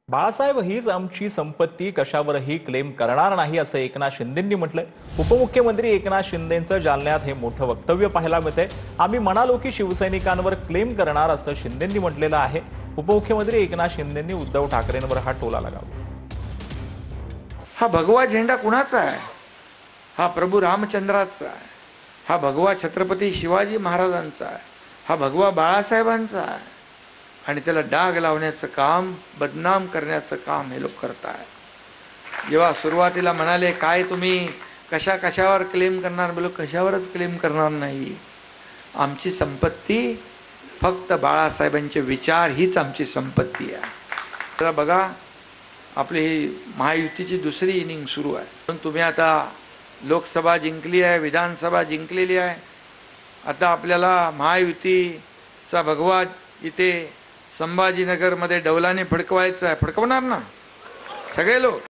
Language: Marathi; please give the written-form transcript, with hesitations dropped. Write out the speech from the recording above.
बाळासाहेब हीच आमची संपत्ती, कशावरही क्लेम करणार नाही असं एकनाथ शिंदेंनी म्हटलंय। उपमुख्यमंत्री एकनाथ शिंदेंचं जालन्यात हे मोठं वक्तव्य पाहायला मिळतंय। आम्ही म्हणालो की शिवसैनिकांवर क्लेम करणार असं शिंदेंनी म्हटलेलं आहे। उपमुख्यमंत्री एकनाथ शिंदेंनी उद्धव ठाकरेंवर हा टोला लगावला। हा भगवा झेंडा कुणाचा आहे? हा प्रभू रामचंद्राचा आहे, हा भगवा छत्रपती शिवाजी महाराजांचा आहे, हा भगवा बाळासाहेबांचा आहे आणि त्याला डाग लावण्याचं काम, बदनाम करण्याचं काम हे लोक करतात। जेव्हा सुरुवातीला म्हणाले काय तुम्ही कशावर क्लेम करणार, बोलो कशावरच क्लेम करणार नाही। आमची संपत्ती फक्त बाळासाहेबांचे विचार हीच आमची संपत्ती आहे। तर बघा, आपली ही महायुतीची दुसरी इनिंग सुरू आहे। पण तुम्ही आता लोकसभा जिंकली आहे, विधानसभा जिंकलेली आहे। आता आपल्याला महायुतीचा भगवा इथे संभाजीनगरमध्ये डौलाने फडकवायचा आहे। फडकवणार ना सगळे लोक।